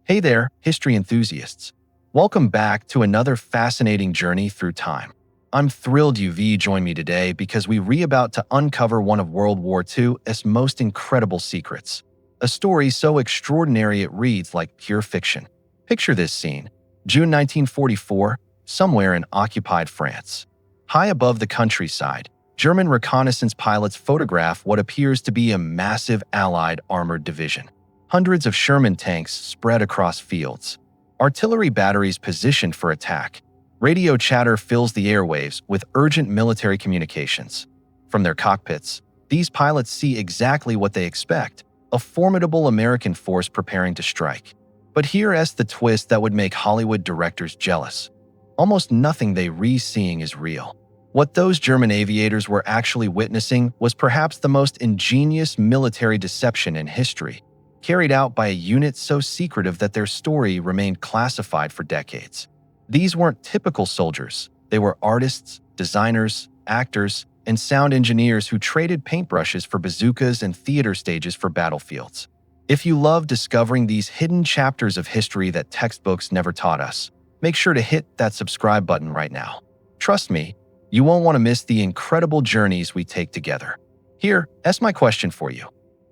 Hey there, history enthusiasts. Welcome back to another fascinating journey through time. I'm thrilled you've joined me today because we're about to uncover one of World War II's most incredible secrets. A story so extraordinary it reads like pure fiction. Picture this scene. June 1944, somewhere in occupied France. High above the countryside, German reconnaissance pilots photograph what appears to be a massive Allied armored division. Hundreds of Sherman tanks spread across fields. Artillery batteries positioned for attack. Radio chatter fills the airwaves with urgent military communications. From their cockpits, these pilots see exactly what they expect, a formidable American force preparing to strike. But here's the twist that would make Hollywood directors jealous. Almost nothing they're seeing is real. What those German aviators were actually witnessing was perhaps the most ingenious military deception in history, carried out by a unit so secretive that their story remained classified for decades. These weren't typical soldiers. They were artists, designers, actors, and sound engineers who traded paintbrushes for bazookas and theater stages for battlefields. If you love discovering these hidden chapters of history that textbooks never taught us, make sure to hit that subscribe button right now. Trust me, you won't want to miss the incredible journeys we take together. Here's my question for you.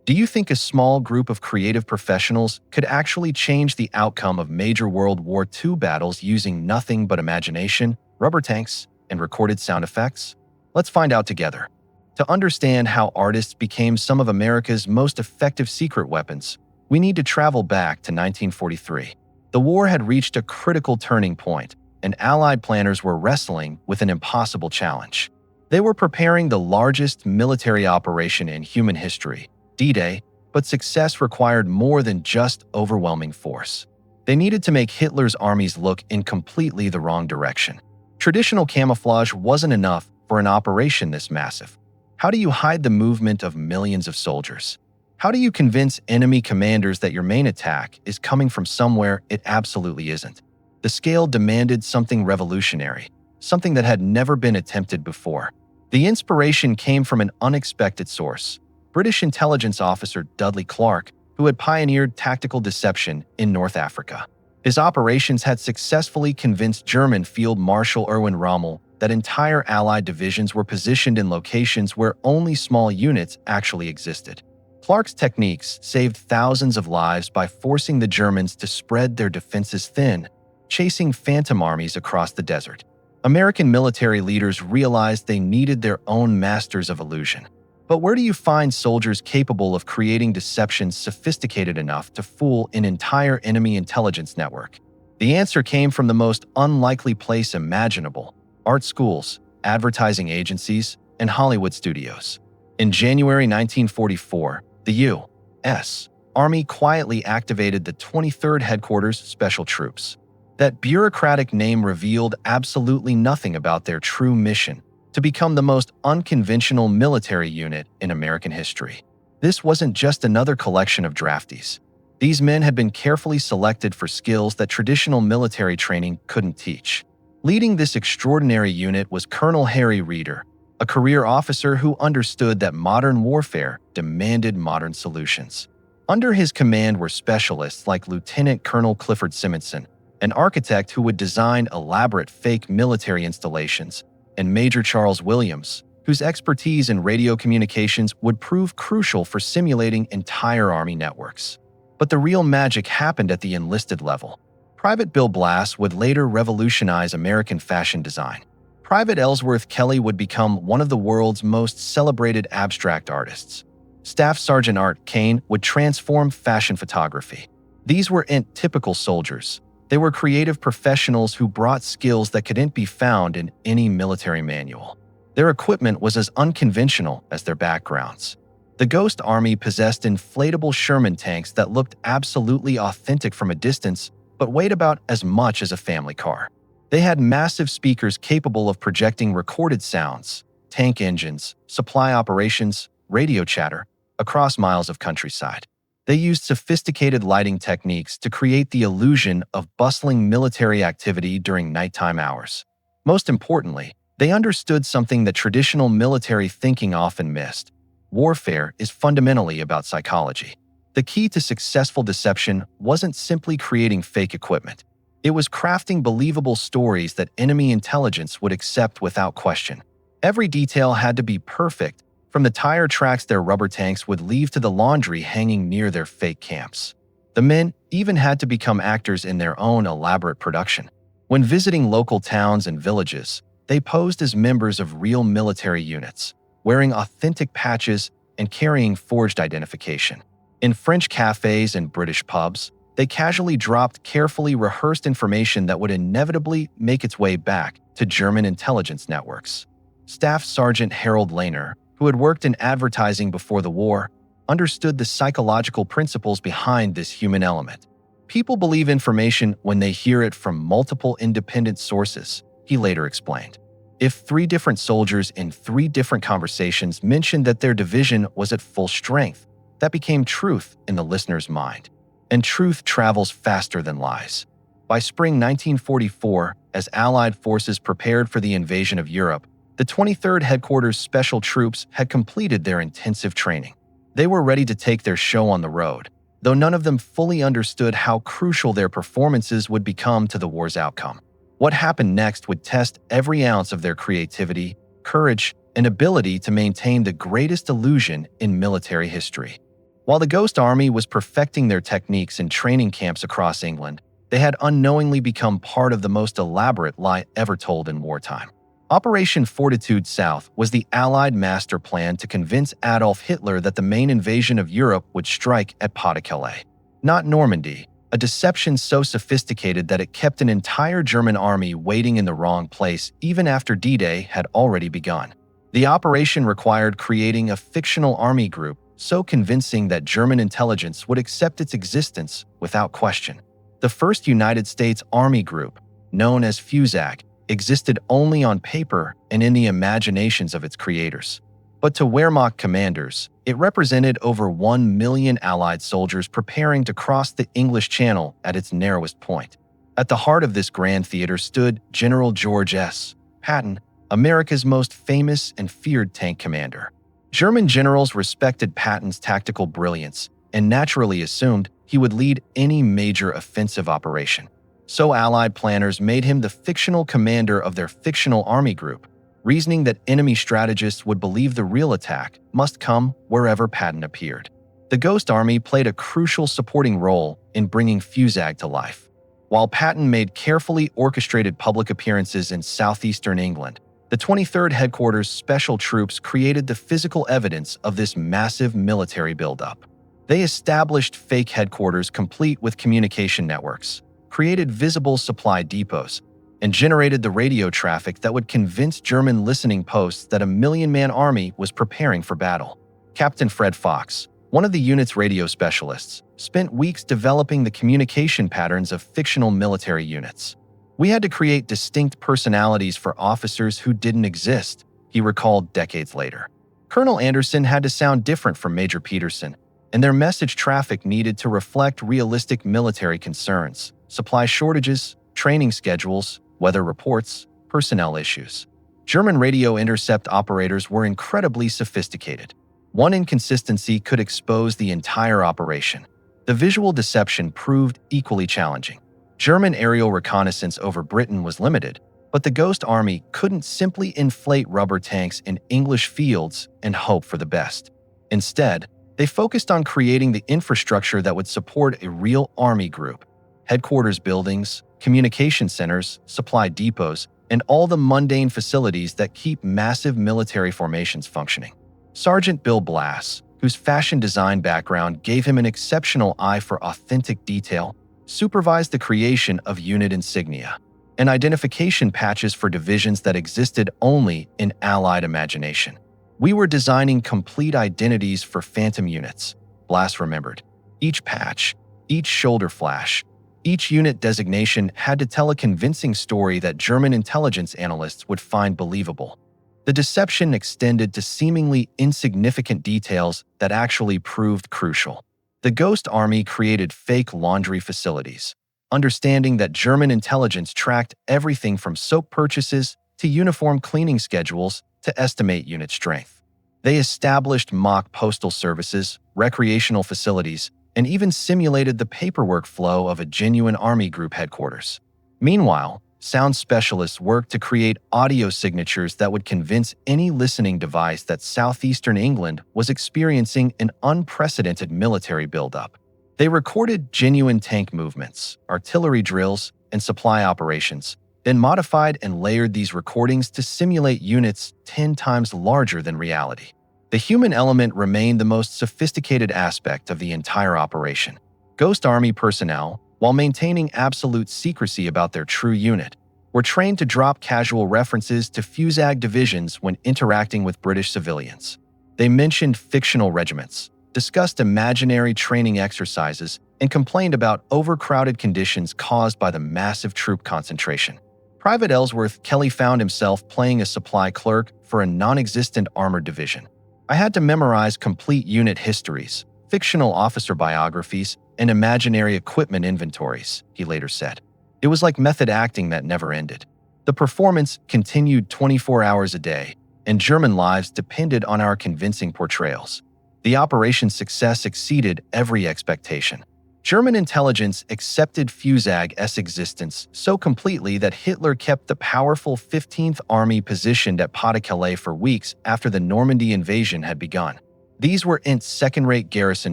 Do you think a small group of creative professionals could actually change the outcome of major World War II battles using nothing but imagination, rubber tanks, and recorded sound effects? Let's find out together. To understand how artists became some of America's most effective secret weapons, we need to travel back to 1943. The war had reached a critical turning point, and Allied planners were wrestling with an impossible challenge. They were preparing the largest military operation in human history, D-Day, but success required more than just overwhelming force. They needed to make Hitler's armies look in completely the wrong direction. Traditional camouflage wasn't enough for an operation this massive. How do you hide the movement of millions of soldiers? How do you convince enemy commanders that your main attack is coming from somewhere it absolutely isn't? The scale demanded something revolutionary, something that had never been attempted before. The inspiration came from an unexpected source: British intelligence officer Dudley Clark, who had pioneered tactical deception in North Africa. His operations had successfully convinced German Field Marshal Erwin Rommel that entire Allied divisions were positioned in locations where only small units actually existed. Clark's techniques saved thousands of lives by forcing the Germans to spread their defenses thin, chasing phantom armies across the desert. American military leaders realized they needed their own masters of illusion. But where do you find soldiers capable of creating deceptions sophisticated enough to fool an entire enemy intelligence network? The answer came from the most unlikely place imaginable: art schools, advertising agencies, and Hollywood studios. In January 1944, the U.S. Army quietly activated the 23rd Headquarters Special Troops. That bureaucratic name revealed absolutely nothing about their true mission: to become the most unconventional military unit in American history. This wasn't just another collection of draftees. These men had been carefully selected for skills that traditional military training couldn't teach. Leading this extraordinary unit was Colonel Harry Reeder, a career officer who understood that modern warfare demanded modern solutions. Under his command were specialists like Lieutenant Colonel Clifford Simonson, an architect who would design elaborate fake military installations, and Major Charles Williams, whose expertise in radio communications would prove crucial for simulating entire Army networks. But the real magic happened at the enlisted level. Private Bill Blass would later revolutionize American fashion design. Private Ellsworth Kelly would become one of the world's most celebrated abstract artists. Staff Sergeant Art Kane would transform fashion photography. These weren't typical soldiers. They were creative professionals who brought skills that couldn't be found in any military manual. Their equipment was as unconventional as their backgrounds. The Ghost Army possessed inflatable Sherman tanks that looked absolutely authentic from a distance, but weighed about as much as a family car. They had massive speakers capable of projecting recorded sounds, tank engines, supply operations, radio chatter, across miles of countryside. They used sophisticated lighting techniques to create the illusion of bustling military activity during nighttime hours. Most importantly, they understood something that traditional military thinking often missed. Warfare is fundamentally about psychology. The key to successful deception wasn't simply creating fake equipment. It was crafting believable stories that enemy intelligence would accept without question. Every detail had to be perfect, from the tire tracks their rubber tanks would leave to the laundry hanging near their fake camps. The men even had to become actors in their own elaborate production. When visiting local towns and villages, they posed as members of real military units, wearing authentic patches and carrying forged identification. In French cafes and British pubs, they casually dropped carefully rehearsed information that would inevitably make its way back to German intelligence networks. Staff Sergeant Harold Lehner, who had worked in advertising before the war, understood the psychological principles behind this human element. People believe information when they hear it from multiple independent sources, he later explained. If 3 different soldiers in 3 different conversations mentioned that their division was at full strength, that became truth in the listener's mind. And truth travels faster than lies. By spring 1944, as Allied forces prepared for the invasion of Europe, the 23rd Headquarters Special Troops had completed their intensive training. They were ready to take their show on the road, though none of them fully understood how crucial their performances would become to the war's outcome. What happened next would test every ounce of their creativity, courage, and ability to maintain the greatest illusion in military history. While the Ghost Army was perfecting their techniques in training camps across England, they had unknowingly become part of the most elaborate lie ever told in wartime. Operation Fortitude South was the Allied master plan to convince Adolf Hitler that the main invasion of Europe would strike at Pas-de-Calais, not Normandy, a deception so sophisticated that it kept an entire German army waiting in the wrong place even after D-Day had already begun. The operation required creating a fictional army group so convincing that German intelligence would accept its existence without question. The first United States Army group, known as FUSAC, existed only on paper and in the imaginations of its creators. But to Wehrmacht commanders, it represented over 1 million Allied soldiers preparing to cross the English Channel at its narrowest point. At the heart of this grand theater stood General George S. Patton, America's most famous and feared tank commander. German generals respected Patton's tactical brilliance and naturally assumed he would lead any major offensive operation. So Allied planners made him the fictional commander of their fictional army group, reasoning that enemy strategists would believe the real attack must come wherever Patton appeared. The Ghost Army played a crucial supporting role in bringing FUSAG to life. While Patton made carefully orchestrated public appearances in southeastern England, the 23rd Headquarters Special Troops created the physical evidence of this massive military buildup. They established fake headquarters complete with communication networks, created visible supply depots, and generated the radio traffic that would convince German listening posts that a million-man army was preparing for battle. Captain Fred Fox, one of the unit's radio specialists, spent weeks developing the communication patterns of fictional military units. "We had to create distinct personalities for officers who didn't exist," he recalled decades later. Colonel Anderson had to sound different from Major Peterson, and their message traffic needed to reflect realistic military concerns, supply shortages, training schedules, weather reports, personnel issues. German radio intercept operators were incredibly sophisticated. One inconsistency could expose the entire operation. The visual deception proved equally challenging. German aerial reconnaissance over Britain was limited, but the Ghost Army couldn't simply inflate rubber tanks in English fields and hope for the best. Instead, they focused on creating the infrastructure that would support a real army group: headquarters buildings, communication centers, supply depots, and all the mundane facilities that keep massive military formations functioning. Sergeant Bill Blass, whose fashion design background gave him an exceptional eye for authentic detail, supervised the creation of unit insignia and identification patches for divisions that existed only in Allied imagination. "We were designing complete identities for phantom units," Blass remembered. Each patch, each shoulder flash, each unit designation had to tell a convincing story that German intelligence analysts would find believable. The deception extended to seemingly insignificant details that actually proved crucial. The Ghost Army created fake laundry facilities, understanding that German intelligence tracked everything from soap purchases to uniform cleaning schedules to estimate unit strength. They established mock postal services, recreational facilities, and even simulated the paperwork flow of a genuine Army group headquarters. Meanwhile, sound specialists worked to create audio signatures that would convince any listening device that southeastern England was experiencing an unprecedented military buildup. They recorded genuine tank movements, artillery drills, and supply operations, then modified and layered these recordings to simulate units 10 times larger than reality. The human element remained the most sophisticated aspect of the entire operation. Ghost Army personnel, while maintaining absolute secrecy about their true unit, were trained to drop casual references to Fusag divisions when interacting with British civilians. They mentioned fictional regiments, discussed imaginary training exercises, and complained about overcrowded conditions caused by the massive troop concentration. Private Ellsworth Kelly found himself playing a supply clerk for a non-existent armored division. "I had to memorize complete unit histories, fictional officer biographies, and imaginary equipment inventories," he later said. "It was like method acting that never ended." The performance continued 24 hours a day, and German lives depended on our convincing portrayals. The operation's success exceeded every expectation. German intelligence accepted Fusag's existence so completely that Hitler kept the powerful 15th Army positioned at Pas-de-Calais for weeks after the Normandy invasion had begun. These weren't second-rate garrison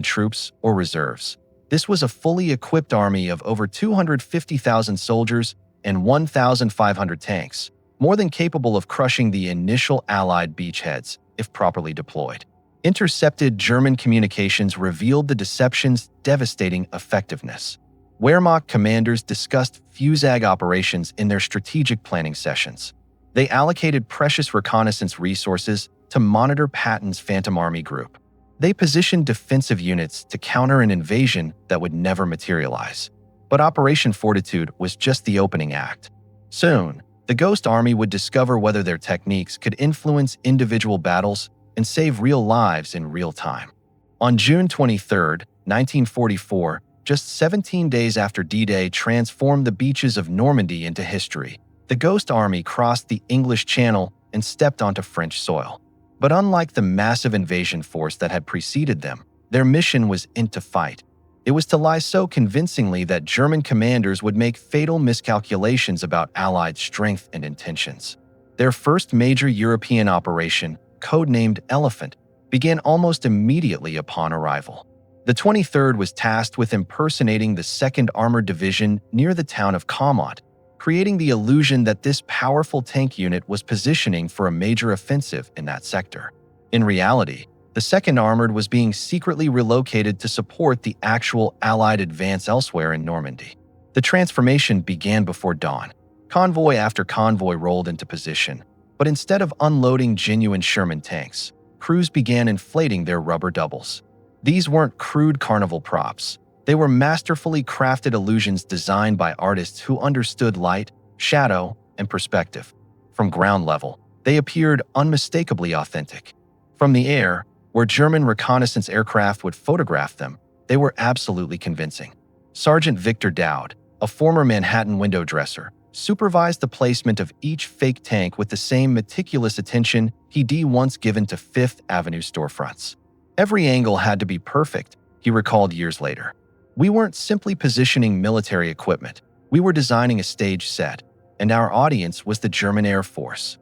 troops or reserves. This was a fully equipped army of over 250,000 soldiers and 1,500 tanks, more than capable of crushing the initial Allied beachheads if properly deployed. Intercepted German communications revealed the deception's devastating effectiveness. Wehrmacht commanders discussed Fusag operations in their strategic planning sessions. They allocated precious reconnaissance resources to monitor Patton's Phantom Army group. They positioned defensive units to counter an invasion that would never materialize. But Operation Fortitude was just the opening act. Soon, the Ghost Army would discover whether their techniques could influence individual battles and save real lives in real time. On June 23, 1944, just 17 days after D-Day transformed the beaches of Normandy into history, the Ghost Army crossed the English Channel and stepped onto French soil. But unlike the massive invasion force that had preceded them, their mission was to fight. It was to lie so convincingly that German commanders would make fatal miscalculations about Allied strength and intentions. Their first major European operation, codenamed Elephant, began almost immediately upon arrival. The 23rd was tasked with impersonating the 2nd Armored Division near the town of Caumont, creating the illusion that this powerful tank unit was positioning for a major offensive in that sector. In reality, the 2nd Armored was being secretly relocated to support the actual Allied advance elsewhere in Normandy. The transformation began before dawn. Convoy after convoy rolled into position, but instead of unloading genuine Sherman tanks, crews began inflating their rubber doubles. These weren't crude carnival props. They were masterfully crafted illusions designed by artists who understood light, shadow, and perspective. From ground level, they appeared unmistakably authentic. From the air, where German reconnaissance aircraft would photograph them, they were absolutely convincing. Sergeant Victor Dowd, a former Manhattan window dresser, supervised the placement of each fake tank with the same meticulous attention he'd once given to Fifth Avenue storefronts. "Every angle had to be perfect," he recalled years later. "We weren't simply positioning military equipment. We were designing a stage set, and our audience was the German Air Force."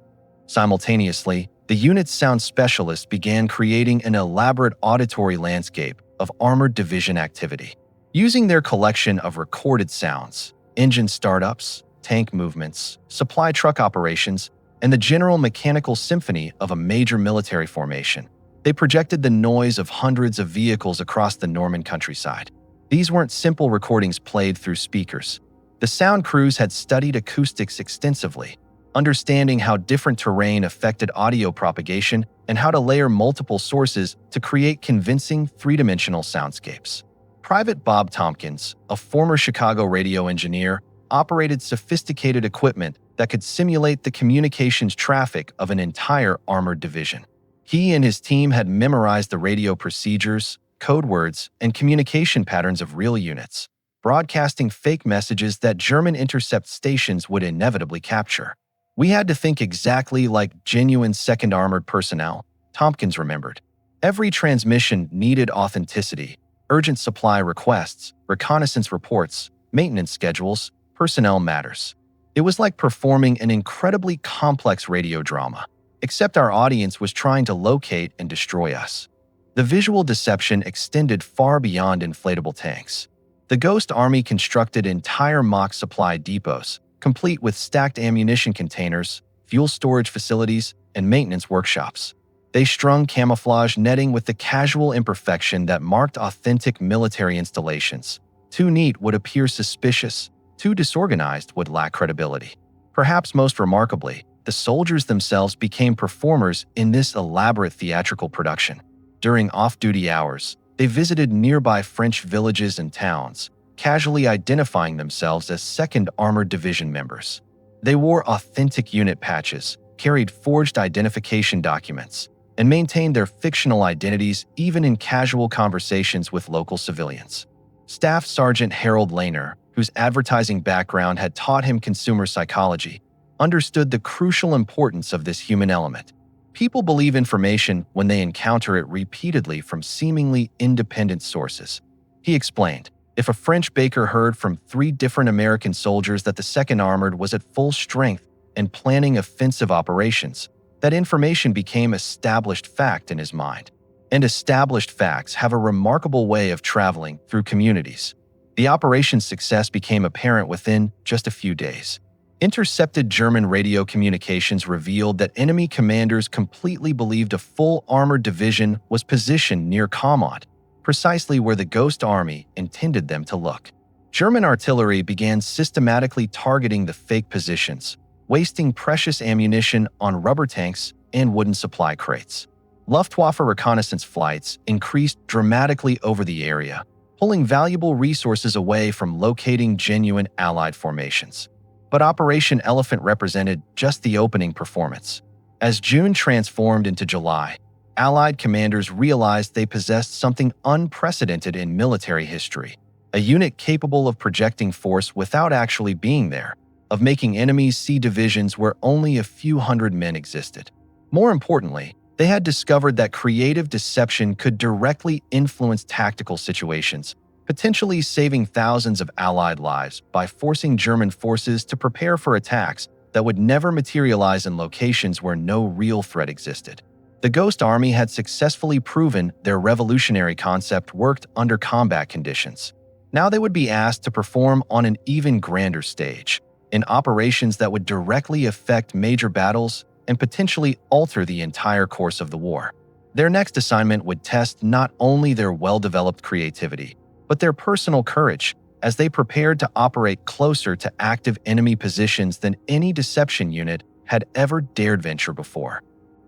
Simultaneously, the unit's sound specialists began creating an elaborate auditory landscape of armored division activity. Using their collection of recorded sounds, engine startups, tank movements, supply truck operations, and the general mechanical symphony of a major military formation, they projected the noise of hundreds of vehicles across the Norman countryside. These weren't simple recordings played through speakers. The sound crews had studied acoustics extensively, understanding how different terrain affected audio propagation and how to layer multiple sources to create convincing three-dimensional soundscapes. Private Bob Tompkins, a former Chicago radio engineer, operated sophisticated equipment that could simulate the communications traffic of an entire armored division. He and his team had memorized the radio procedures, code words, and communication patterns of real units, broadcasting fake messages that German intercept stations would inevitably capture. "We had to think exactly like genuine 2nd Armored personnel," Tompkins remembered. "Every transmission needed authenticity, urgent supply requests, reconnaissance reports, maintenance schedules, personnel matters. It was like performing an incredibly complex radio drama, except our audience was trying to locate and destroy us. The visual deception extended far beyond inflatable tanks. The Ghost Army constructed entire mock supply depots, complete with stacked ammunition containers, fuel storage facilities, and maintenance workshops. They strung camouflage netting with the casual imperfection that marked authentic military installations. Too neat would appear suspicious, too disorganized would lack credibility. Perhaps most remarkably, the soldiers themselves became performers in this elaborate theatrical production. During off-duty hours, they visited nearby French villages and towns, casually identifying themselves as 2nd Armored Division members. They wore authentic unit patches, carried forged identification documents, and maintained their fictional identities even in casual conversations with local civilians. Staff Sergeant Harold Lehner, whose advertising background had taught him consumer psychology, understood the crucial importance of this human element. People believe information when they encounter it repeatedly from seemingly independent sources. He explained, if a French baker heard from 3 different American soldiers that the 2nd Armored was at full strength and planning offensive operations, that information became established fact in his mind. And established facts have a remarkable way of traveling through communities. The operation's success became apparent within just a few days. Intercepted German radio communications revealed that enemy commanders completely believed a full armored division was positioned near Khamad, precisely where the Ghost Army intended them to look. German artillery began systematically targeting the fake positions, wasting precious ammunition on rubber tanks and wooden supply crates. Luftwaffe reconnaissance flights increased dramatically over the area, pulling valuable resources away from locating genuine Allied formations. But Operation Elephant represented just the opening performance. As June transformed into July, Allied commanders realized they possessed something unprecedented in military history, a unit capable of projecting force without actually being there, of making enemies see divisions where only a few hundred men existed. More importantly, they had discovered that creative deception could directly influence tactical situations, potentially saving thousands of Allied lives by forcing German forces to prepare for attacks that would never materialize in locations where no real threat existed. The Ghost Army had successfully proven their revolutionary concept worked under combat conditions. Now they would be asked to perform on an even grander stage, in operations that would directly affect major battles and potentially alter the entire course of the war. Their next assignment would test not only their well-developed creativity, but their personal courage as they prepared to operate closer to active enemy positions than any deception unit had ever dared venture before.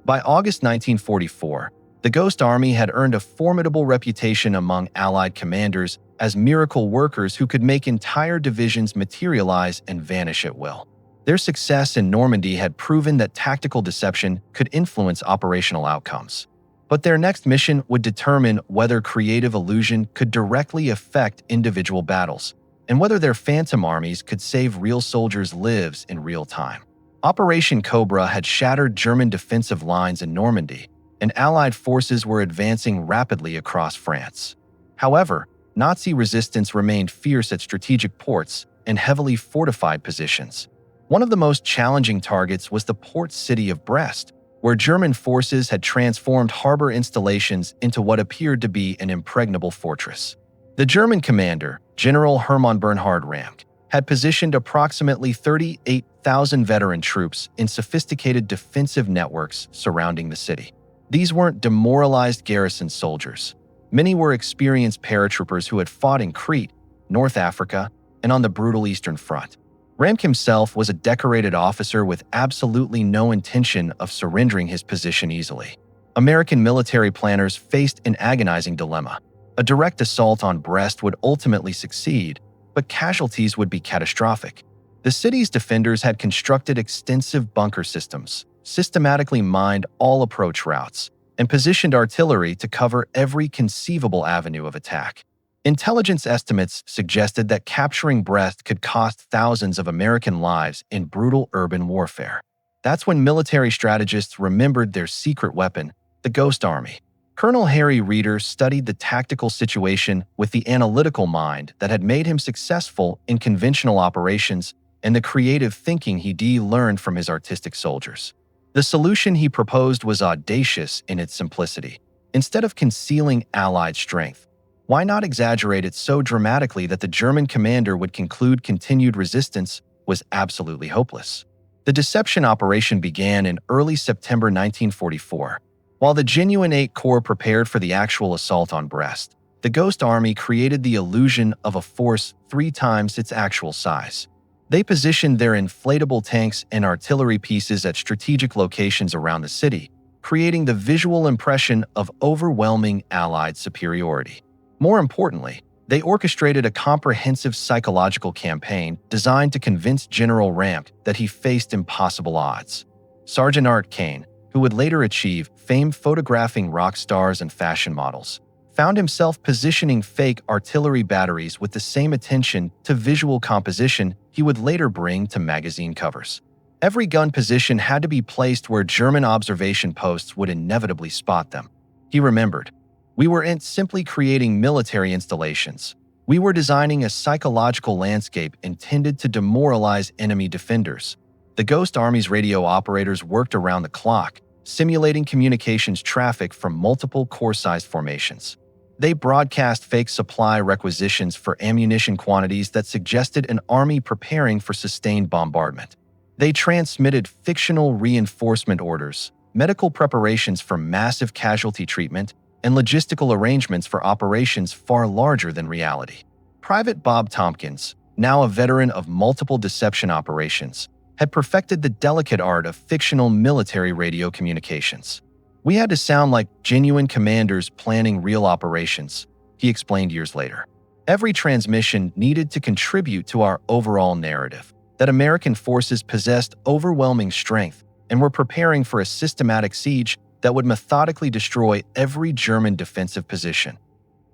By August 1944, the Ghost Army had earned a formidable reputation among Allied commanders as miracle workers who could make entire divisions materialize and vanish at will. Their success in Normandy had proven that tactical deception could influence operational outcomes. But their next mission would determine whether creative illusion could directly affect individual battles, and whether their phantom armies could save real soldiers' lives in real time. Operation Cobra had shattered German defensive lines in Normandy, and Allied forces were advancing rapidly across France. However, Nazi resistance remained fierce at strategic ports and heavily fortified positions. One of the most challenging targets was the port city of Brest, where German forces had transformed harbor installations into what appeared to be an impregnable fortress. The German commander, General Hermann Bernhard Ramke, had positioned approximately 38,000 veteran troops in sophisticated defensive networks surrounding the city. These weren't demoralized garrison soldiers. Many were experienced paratroopers who had fought in Crete, North Africa, and on the brutal Eastern Front. Ramke himself was a decorated officer with absolutely no intention of surrendering his position easily. American military planners faced an agonizing dilemma. A direct assault on Brest would ultimately succeed, but casualties would be catastrophic. The city's defenders had constructed extensive bunker systems, systematically mined all approach routes, and positioned artillery to cover every conceivable avenue of attack. Intelligence estimates suggested that capturing Brest could cost thousands of American lives in brutal urban warfare. That's when military strategists remembered their secret weapon, the Ghost Army. Colonel Harry Reeder studied the tactical situation with the analytical mind that had made him successful in conventional operations and the creative thinking he learned from his artistic soldiers. The solution he proposed was audacious in its simplicity. Instead of concealing Allied strength, why not exaggerate it so dramatically that the German commander would conclude continued resistance was absolutely hopeless? The deception operation began in early September 1944. While the genuine Eighth Corps prepared for the actual assault on Brest, the Ghost Army created the illusion of a force 3 times its actual size. They positioned their inflatable tanks and artillery pieces at strategic locations around the city, creating the visual impression of overwhelming Allied superiority. More importantly, they orchestrated a comprehensive psychological campaign designed to convince General Ramp that he faced impossible odds. Sergeant Art Kane, who would later achieve fame photographing rock stars and fashion models, found himself positioning fake artillery batteries with the same attention to visual composition he would later bring to magazine covers. Every gun position had to be placed where German observation posts would inevitably spot them. He remembered, "We weren't simply creating military installations. We were designing a psychological landscape intended to demoralize enemy defenders." The Ghost Army's radio operators worked around the clock, simulating communications traffic from multiple corps-sized formations. They broadcast fake supply requisitions for ammunition quantities that suggested an army preparing for sustained bombardment. They transmitted fictional reinforcement orders, medical preparations for massive casualty treatment, and logistical arrangements for operations far larger than reality. Private Bob Tompkins, now a veteran of multiple deception operations, had perfected the delicate art of fictional military radio communications. "We had to sound like genuine commanders planning real operations," he explained years later. Every transmission needed to contribute to our overall narrative, that American forces possessed overwhelming strength and were preparing for a systematic siege that would methodically destroy every German defensive position.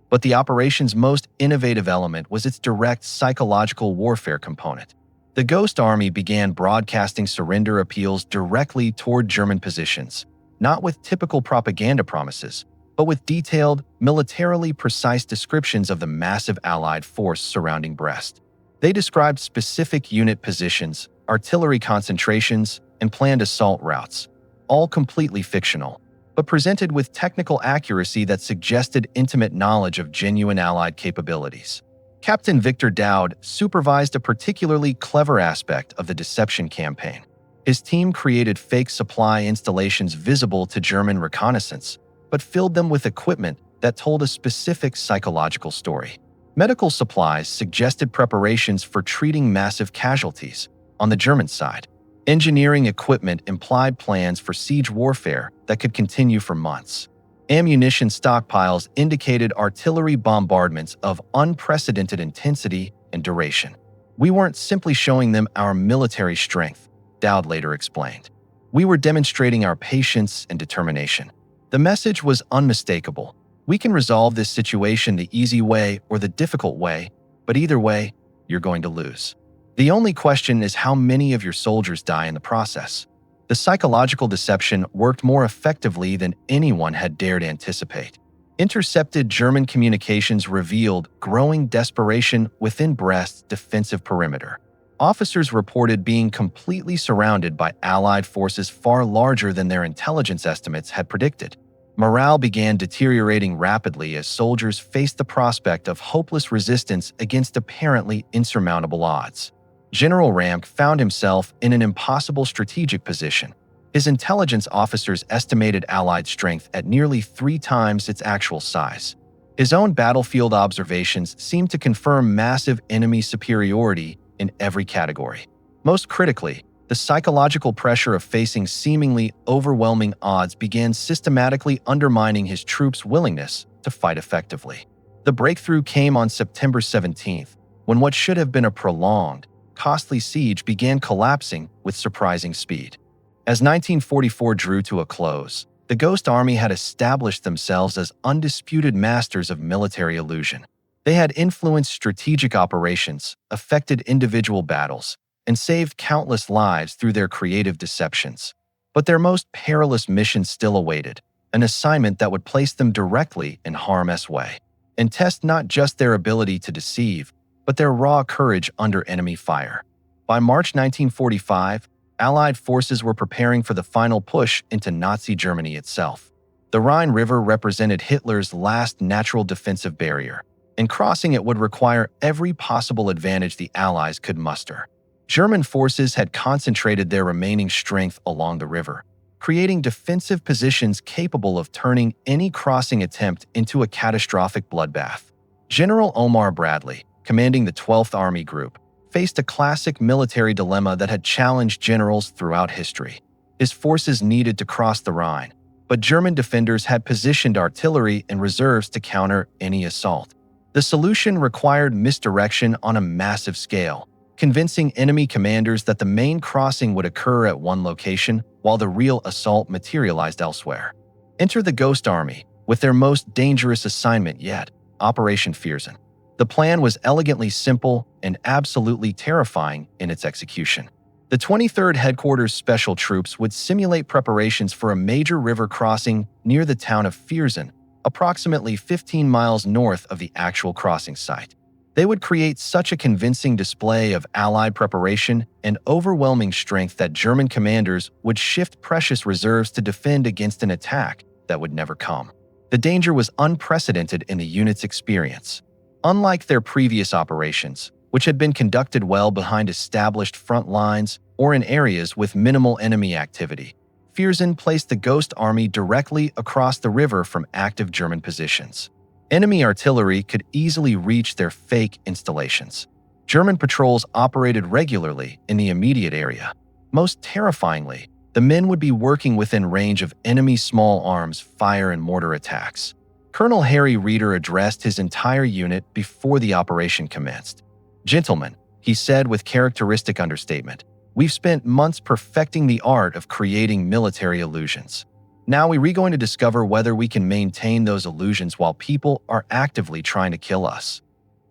But the operation's most innovative element was its direct psychological warfare component. The Ghost Army began broadcasting surrender appeals directly toward German positions, not with typical propaganda promises, but with detailed, militarily precise descriptions of the massive Allied force surrounding Brest. They described specific unit positions, artillery concentrations, and planned assault routes, all completely fictional, but presented with technical accuracy that suggested intimate knowledge of genuine Allied capabilities. Captain Victor Dowd supervised a particularly clever aspect of the deception campaign. His team created fake supply installations visible to German reconnaissance, but filled them with equipment that told a specific psychological story. Medical supplies suggested preparations for treating massive casualties on the German side. Engineering equipment implied plans for siege warfare that could continue for months. Ammunition stockpiles indicated artillery bombardments of unprecedented intensity and duration. "We weren't simply showing them our military strength," Dowd later explained. "We were demonstrating our patience and determination." The message was unmistakable. "We can resolve this situation the easy way or the difficult way, but either way, you're going to lose. The only question is how many of your soldiers die in the process." The psychological deception worked more effectively than anyone had dared anticipate. Intercepted German communications revealed growing desperation within Brest's defensive perimeter. Officers reported being completely surrounded by Allied forces far larger than their intelligence estimates had predicted. Morale began deteriorating rapidly as soldiers faced the prospect of hopeless resistance against apparently insurmountable odds. General Ramp found himself in an impossible strategic position. His intelligence officers estimated Allied strength at nearly 3 times its actual size. His own battlefield observations seemed to confirm massive enemy superiority in every category. Most critically, the psychological pressure of facing seemingly overwhelming odds began systematically undermining his troops' willingness to fight effectively. The breakthrough came on September 17th, when what should have been a prolonged, costly siege began collapsing with surprising speed. As 1944 drew to a close, the Ghost Army had established themselves as undisputed masters of military illusion. They had influenced strategic operations, affected individual battles, and saved countless lives through their creative deceptions. But their most perilous mission still awaited. an assignment that would place them directly in harm's way and test not just their ability to deceive, but their raw courage under enemy fire. By March 1945, Allied forces were preparing for the final push into Nazi Germany itself. The Rhine River represented Hitler's last natural defensive barrier, and crossing it would require every possible advantage the Allies could muster. German forces had concentrated their remaining strength along the river, creating defensive positions capable of turning any crossing attempt into a catastrophic bloodbath. General Omar Bradley, commanding the 12th Army Group, faced a classic military dilemma that had challenged generals throughout history. His forces needed to cross the Rhine, but German defenders had positioned artillery and reserves to counter any assault. The solution required misdirection on a massive scale, convincing enemy commanders that the main crossing would occur at one location while the real assault materialized elsewhere. Enter the Ghost Army, with their most dangerous assignment yet, Operation Viersen. The plan was elegantly simple and absolutely terrifying in its execution. The 23rd Headquarters Special Troops would simulate preparations for a major river crossing near the town of Viersen, approximately 15 miles north of the actual crossing site. They would create such a convincing display of Allied preparation and overwhelming strength that German commanders would shift precious reserves to defend against an attack that would never come. The danger was unprecedented in the unit's experience. Unlike their previous operations, which had been conducted well behind established front lines or in areas with minimal enemy activity, Viersen placed the Ghost Army directly across the river from active German positions. Enemy artillery could easily reach their fake installations. German patrols operated regularly in the immediate area. Most terrifyingly, the men would be working within range of enemy small arms, fire, and mortar attacks. Colonel Harry Reeder addressed his entire unit before the operation commenced. "Gentlemen," he said with characteristic understatement, "we've spent months perfecting the art of creating military illusions. Now we're going to discover whether we can maintain those illusions while people are actively trying to kill us."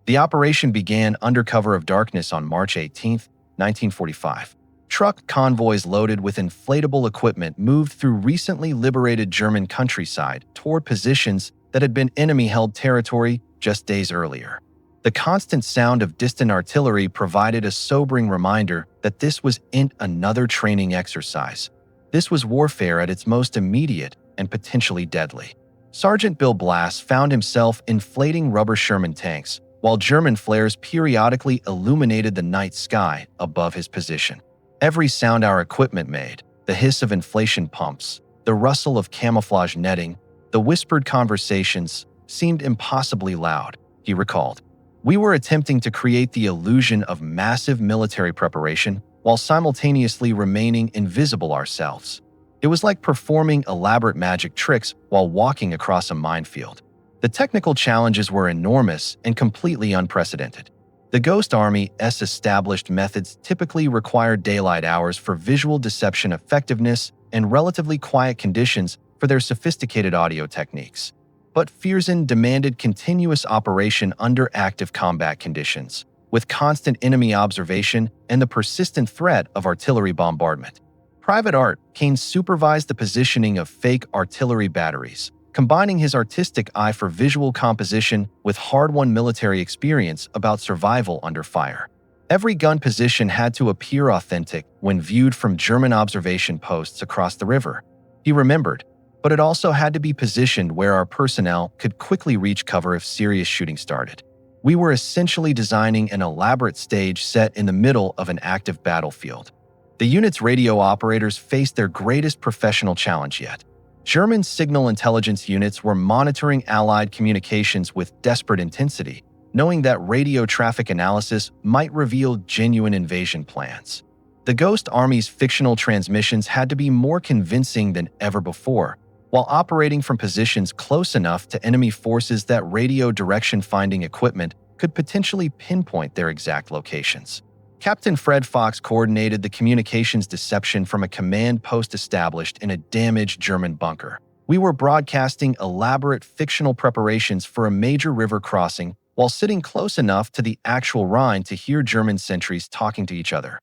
The operation began under cover of darkness on March 18, 1945. Truck convoys loaded with inflatable equipment moved through recently liberated German countryside toward positions that had been enemy-held territory just days earlier. The constant sound of distant artillery provided a sobering reminder that this wasn't another training exercise. This was warfare at its most immediate and potentially deadly. Sergeant Bill Blass found himself inflating rubber Sherman tanks, while German flares periodically illuminated the night sky above his position. Every sound our equipment made, the hiss of inflation pumps, the rustle of camouflage netting, the whispered conversations, seemed impossibly loud, he recalled. We were attempting to create the illusion of massive military preparation while simultaneously remaining invisible ourselves. It was like performing elaborate magic tricks while walking across a minefield. The technical challenges were enormous and completely unprecedented. The Ghost Army's established methods typically required daylight hours for visual deception effectiveness and relatively quiet conditions for their sophisticated audio techniques. But Viersen demanded continuous operation under active combat conditions, with constant enemy observation and the persistent threat of artillery bombardment. Private Art Kane supervised the positioning of fake artillery batteries, combining his artistic eye for visual composition with hard-won military experience about survival under fire. Every gun position had to appear authentic when viewed from German observation posts across the river. He remembered, but it also had to be positioned where our personnel could quickly reach cover if serious shooting started. We were essentially designing an elaborate stage set in the middle of an active battlefield. The unit's radio operators faced their greatest professional challenge yet. German signal intelligence units were monitoring Allied communications with desperate intensity, knowing that radio traffic analysis might reveal genuine invasion plans. The Ghost Army's fictional transmissions had to be more convincing than ever before, while operating from positions close enough to enemy forces that radio direction-finding equipment could potentially pinpoint their exact locations. Captain Fred Fox coordinated the communications deception from a command post established in a damaged German bunker. We were broadcasting elaborate fictional preparations for a major river crossing while sitting close enough to the actual Rhine to hear German sentries talking to each other.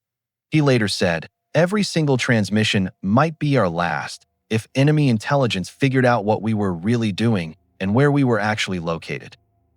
He later said, "Every single transmission might be our last, if enemy intelligence figured out what we were really doing and where we were actually located.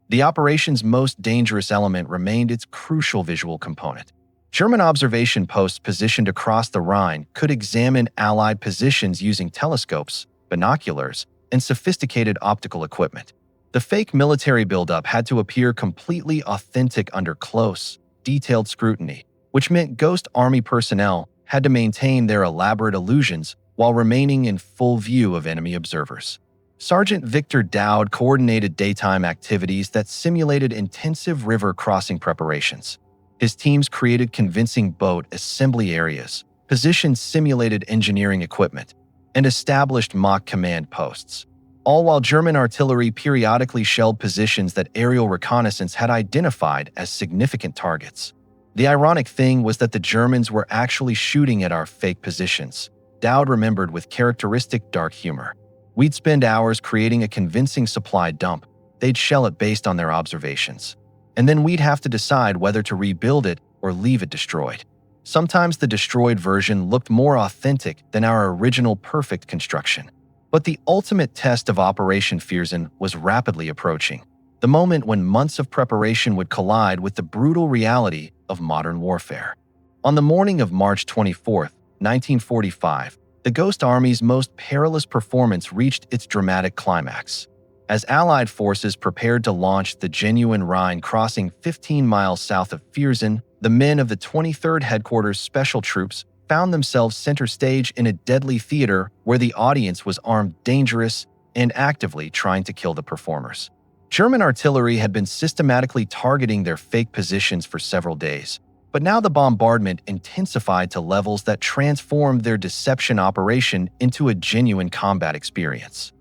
The operation's most dangerous element remained its crucial visual component. German observation posts positioned across the Rhine could examine Allied positions using telescopes, binoculars, and sophisticated optical equipment. The fake military buildup had to appear completely authentic under close, detailed scrutiny, which meant Ghost Army personnel had to maintain their elaborate illusions while remaining in full view of enemy observers. Sergeant Victor Dowd coordinated daytime activities that simulated intensive river crossing preparations. His teams created convincing boat assembly areas, positioned simulated engineering equipment, and established mock command posts, all while German artillery periodically shelled positions that aerial reconnaissance had identified as significant targets. The ironic thing was that the Germans were actually shooting at our fake positions, Dowd remembered with characteristic dark humor. We'd spend hours creating a convincing supply dump. They'd shell it based on their observations. And then we'd have to decide whether to rebuild it or leave it destroyed. Sometimes the destroyed version looked more authentic than our original perfect construction. But the ultimate test of Operation Viersen was rapidly approaching, the moment when months of preparation would collide with the brutal reality of modern warfare. On the morning of March 24, 1945, the Ghost Army's most perilous performance reached its dramatic climax. As Allied forces prepared to launch the genuine Rhine crossing 15 miles south of Viersen, the men of the 23rd Headquarters Special Troops found themselves center stage in a deadly theater where the audience was armed dangerous and actively trying to kill the performers. German artillery had been systematically targeting their fake positions for several days, but now the bombardment intensified to levels that transformed their deception operation into a genuine combat experience.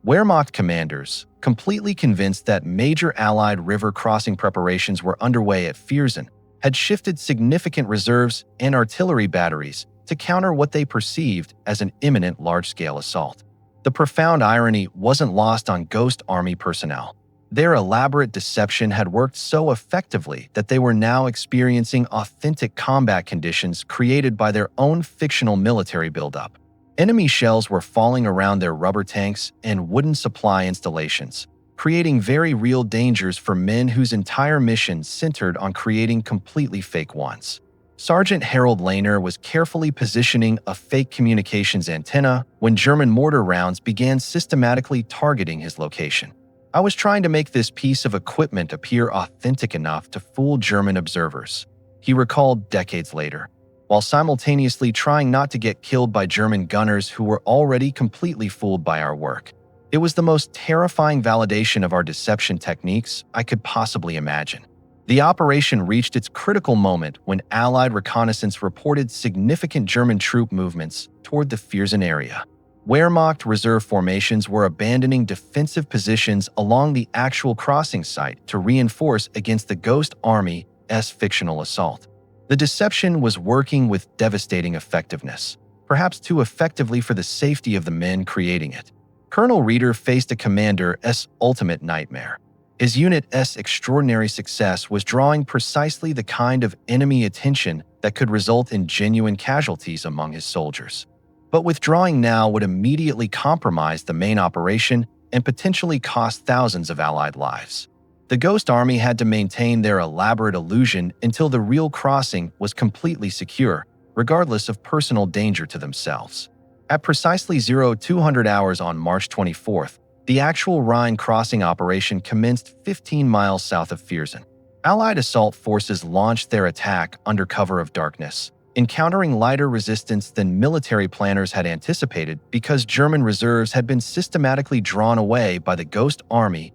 Wehrmacht commanders, completely convinced that major Allied river crossing preparations were underway at Viersen, had shifted significant reserves and artillery batteries to counter what they perceived as an imminent large-scale assault. The profound irony wasn't lost on Ghost Army personnel. Their elaborate deception had worked so effectively that they were now experiencing authentic combat conditions created by their own fictional military buildup. Enemy shells were falling around their rubber tanks and wooden supply installations, creating very real dangers for men whose entire mission centered on creating completely fake ones. Sergeant Harold Lehner was carefully positioning a fake communications antenna when German mortar rounds began systematically targeting his location. I was trying to make this piece of equipment appear authentic enough to fool German observers, he recalled decades later, while simultaneously trying not to get killed by German gunners who were already completely fooled by our work. It was the most terrifying validation of our deception techniques I could possibly imagine. The operation reached its critical moment when Allied reconnaissance reported significant German troop movements toward the Viersen area. Wehrmacht reserve formations were abandoning defensive positions along the actual crossing site to reinforce against the Ghost Army's fictional assault. The deception was working with devastating effectiveness, perhaps too effectively for the safety of the men creating it. Colonel Reeder faced a commander's ultimate nightmare. His unit's extraordinary success was drawing precisely the kind of enemy attention that could result in genuine casualties among his soldiers. But withdrawing now would immediately compromise the main operation and potentially cost thousands of Allied lives. The Ghost Army had to maintain their elaborate illusion until the real crossing was completely secure, regardless of personal danger to themselves. At precisely 0200 hours on March 24th, the actual Rhine crossing operation commenced 15 miles south of Viersen. Allied assault forces launched their attack under cover of darkness, encountering lighter resistance than military planners had anticipated because German reserves had been systematically drawn away by the Ghost Army's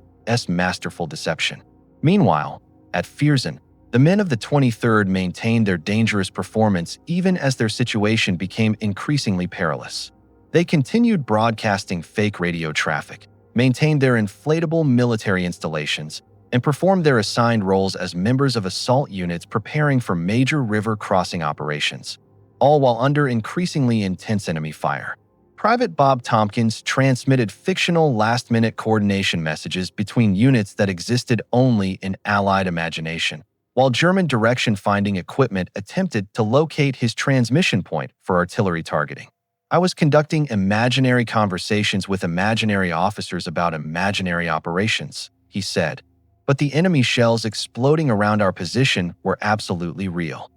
masterful deception. Meanwhile, at Viersen, the men of the 23rd maintained their dangerous performance even as their situation became increasingly perilous. They continued broadcasting fake radio traffic, maintained their inflatable military installations, and performed their assigned roles as members of assault units preparing for major river crossing operations, all while under increasingly intense enemy fire. Private Bob Tompkins transmitted fictional last-minute coordination messages between units that existed only in Allied imagination, while German direction-finding equipment attempted to locate his transmission point for artillery targeting. I was conducting imaginary conversations with imaginary officers about imaginary operations, he said. But the enemy shells exploding around our position were absolutely real.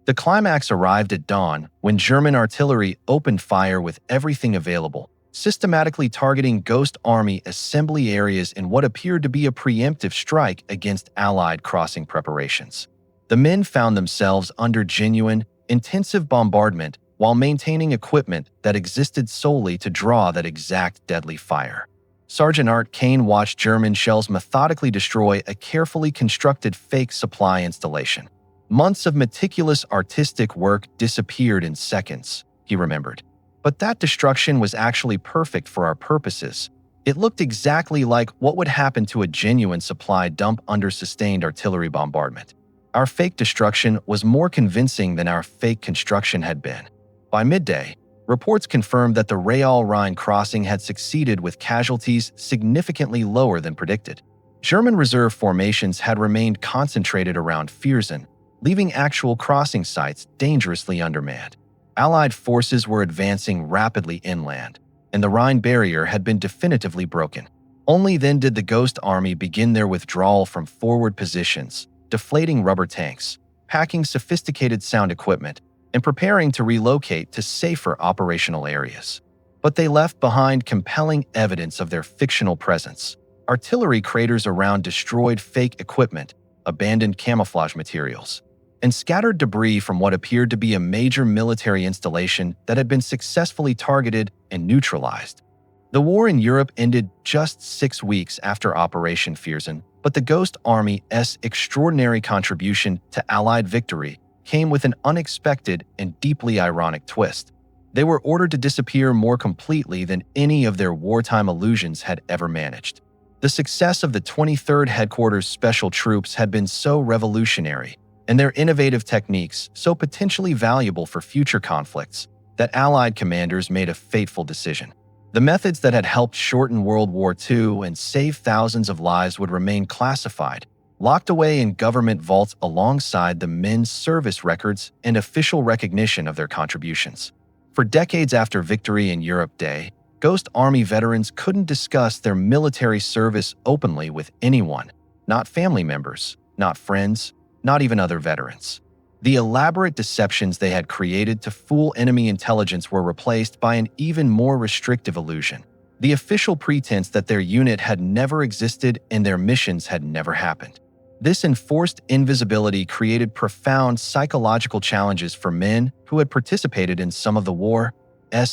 The climax arrived at dawn when German artillery opened fire with everything available, systematically targeting Ghost Army assembly areas in what appeared to be a preemptive strike against Allied crossing preparations. The men found themselves under genuine, intensive bombardment while maintaining equipment that existed solely to draw that exact deadly fire. Sergeant Art Kane watched German shells methodically destroy a carefully constructed fake supply installation. Months of meticulous artistic work disappeared in seconds, he remembered. But that destruction was actually perfect for our purposes. It looked exactly like what would happen to a genuine supply dump under sustained artillery bombardment. Our fake destruction was more convincing than our fake construction had been. By midday, reports confirmed that the Rhine crossing had succeeded with casualties significantly lower than predicted. German reserve formations had remained concentrated around Viersen, leaving actual crossing sites dangerously undermanned. Allied forces were advancing rapidly inland, and the Rhine barrier had been definitively broken. Only then did the Ghost Army begin their withdrawal from forward positions, deflating rubber tanks, packing sophisticated sound equipment, and preparing to relocate to safer operational areas. But they left behind compelling evidence of their fictional presence: artillery craters around destroyed fake equipment, abandoned camouflage materials, and scattered debris from what appeared to be a major military installation that had been successfully targeted and neutralized. The war in Europe ended just 6 weeks after Operation Viersen, but the Ghost Army's extraordinary contribution to Allied victory came with an unexpected and deeply ironic twist. They were ordered to disappear more completely than any of their wartime illusions had ever managed. The success of the 23rd Headquarters Special Troops had been so revolutionary, and their innovative techniques so potentially valuable for future conflicts, that Allied commanders made a fateful decision. The methods that had helped shorten World War II and save thousands of lives would remain classified, locked away in government vaults alongside the men's service records and official recognition of their contributions. For decades after Victory in Europe Day, Ghost Army veterans couldn't discuss their military service openly with anyone, not family members, not friends, not even other veterans. The elaborate deceptions they had created to fool enemy intelligence were replaced by an even more restrictive illusion: the official pretense that their unit had never existed and their missions had never happened. This enforced invisibility created profound psychological challenges for men who had participated in some of the war's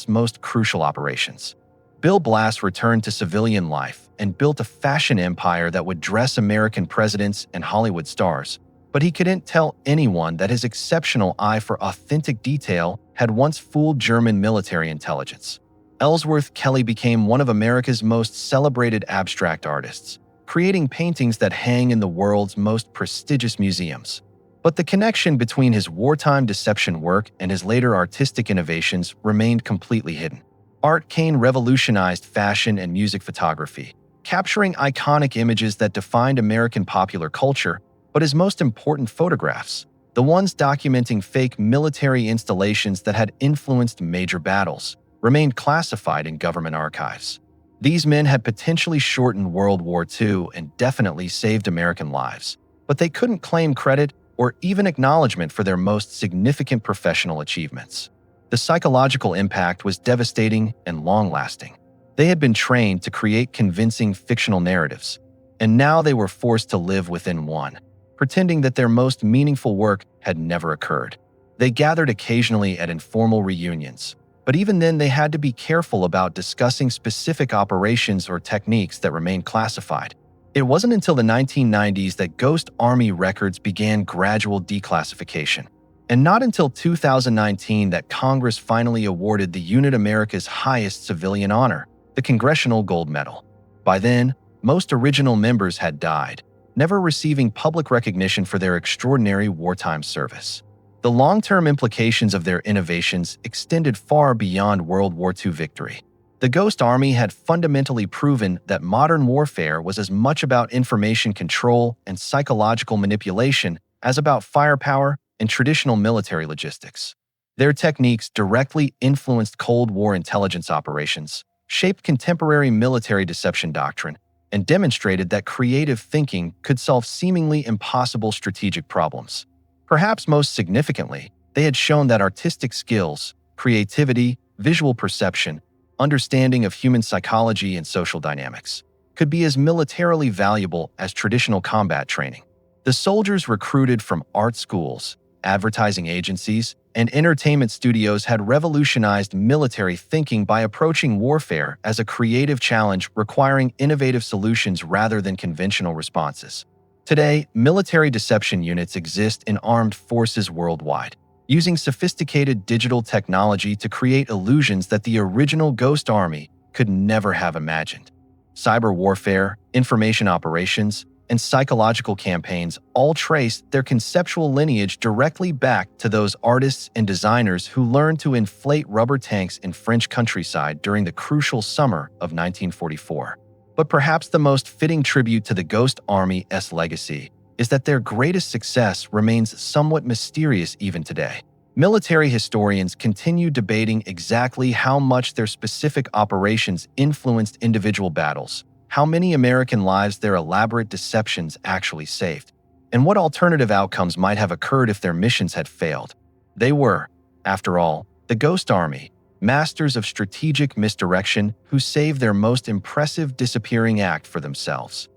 most crucial operations. Bill Blass returned to civilian life and built a fashion empire that would dress American presidents and Hollywood stars, but he couldn't tell anyone that his exceptional eye for authentic detail had once fooled German military intelligence. Ellsworth Kelly became one of America's most celebrated abstract artists, creating paintings that hang in the world's most prestigious museums. But the connection between his wartime deception work and his later artistic innovations remained completely hidden. Art Kane revolutionized fashion and music photography, capturing iconic images that defined American popular culture. But his most important photographs, the ones documenting fake military installations that had influenced major battles, remained classified in government archives. These men had potentially shortened World War II and definitely saved American lives, but they couldn't claim credit or even acknowledgement for their most significant professional achievements. The psychological impact was devastating and long-lasting. They had been trained to create convincing fictional narratives, and now they were forced to live within one, pretending that their most meaningful work had never occurred. They gathered occasionally at informal reunions, but even then they had to be careful about discussing specific operations or techniques that remained classified. It wasn't until the 1990s that Ghost Army records began gradual declassification, and not until 2019 that Congress finally awarded the unit America's highest civilian honor, the Congressional Gold Medal. By then, most original members had died, never receiving public recognition for their extraordinary wartime service. The long-term implications of their innovations extended far beyond World War II victory. The Ghost Army had fundamentally proven that modern warfare was as much about information control and psychological manipulation as about firepower and traditional military logistics. Their techniques directly influenced Cold War intelligence operations, shaped contemporary military deception doctrine, and demonstrated that creative thinking could solve seemingly impossible strategic problems. Perhaps most significantly, they had shown that artistic skills, creativity, visual perception, understanding of human psychology and social dynamics could be as militarily valuable as traditional combat training. The soldiers recruited from art schools, advertising agencies, and entertainment studios had revolutionized military thinking by approaching warfare as a creative challenge requiring innovative solutions rather than conventional responses. Today, military deception units exist in armed forces worldwide, using sophisticated digital technology to create illusions that the original Ghost Army could never have imagined. Cyber warfare, information operations, and psychological campaigns all trace their conceptual lineage directly back to those artists and designers who learned to inflate rubber tanks in French countryside during the crucial summer of 1944. But perhaps the most fitting tribute to the Ghost Army's legacy is that their greatest success remains somewhat mysterious even today. Military historians continue debating exactly how much their specific operations influenced individual battles, how many American lives their elaborate deceptions actually saved, and what alternative outcomes might have occurred if their missions had failed. They were, after all, the Ghost Army, masters of strategic misdirection who saved their most impressive disappearing act for themselves.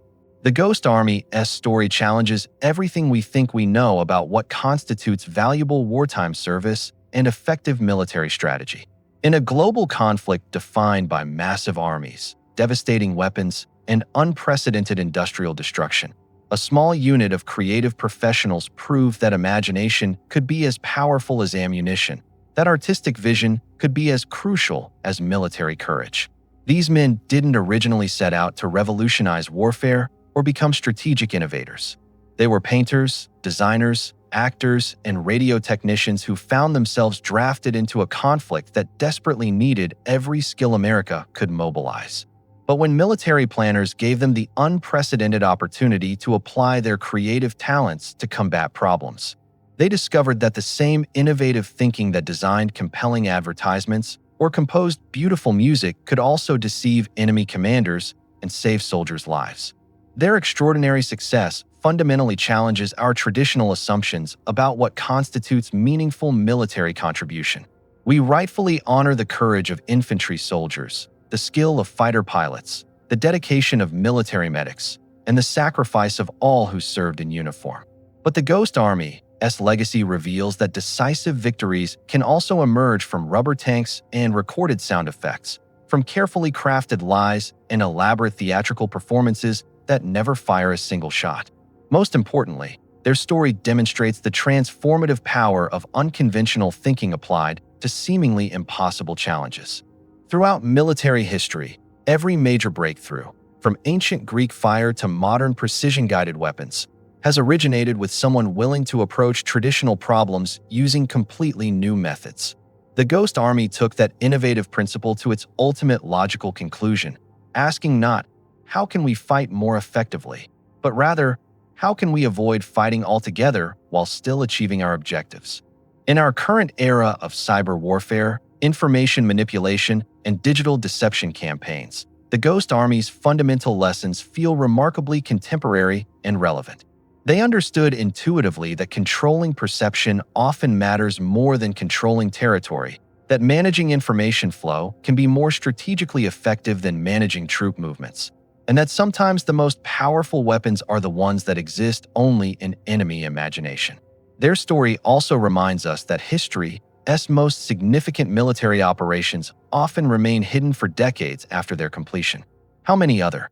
The Ghost Army's story challenges everything we think we know about what constitutes valuable wartime service and effective military strategy. In a global conflict defined by massive armies, devastating weapons, and unprecedented industrial destruction, a small unit of creative professionals proved that imagination could be as powerful as ammunition, that artistic vision could be as crucial as military courage. These men didn't originally set out to revolutionize warfare or become strategic innovators. They were painters, designers, actors, and radio technicians who found themselves drafted into a conflict that desperately needed every skill America could mobilize. But when military planners gave them the unprecedented opportunity to apply their creative talents to combat problems, they discovered that the same innovative thinking that designed compelling advertisements or composed beautiful music could also deceive enemy commanders and save soldiers' lives. Their extraordinary success fundamentally challenges our traditional assumptions about what constitutes meaningful military contribution. We rightfully honor the courage of infantry soldiers, the skill of fighter pilots, the dedication of military medics, and the sacrifice of all who served in uniform. But the Ghost Army's legacy reveals that decisive victories can also emerge from rubber tanks and recorded sound effects, from carefully crafted lies and elaborate theatrical performances that never fire a single shot. Most importantly, their story demonstrates the transformative power of unconventional thinking applied to seemingly impossible challenges. Throughout military history, every major breakthrough, from ancient Greek fire to modern precision-guided weapons, has originated with someone willing to approach traditional problems using completely new methods. The Ghost Army took that innovative principle to its ultimate logical conclusion, asking not, how can we fight more effectively, but rather, how can we avoid fighting altogether while still achieving our objectives? In our current era of cyber warfare, information manipulation, and digital deception campaigns, the Ghost Army's fundamental lessons feel remarkably contemporary and relevant. They understood intuitively that controlling perception often matters more than controlling territory, that managing information flow can be more strategically effective than managing troop movements, and that sometimes the most powerful weapons are the ones that exist only in enemy imagination. Their story also reminds us that history's most significant military operations often remain hidden for decades after their completion. How many other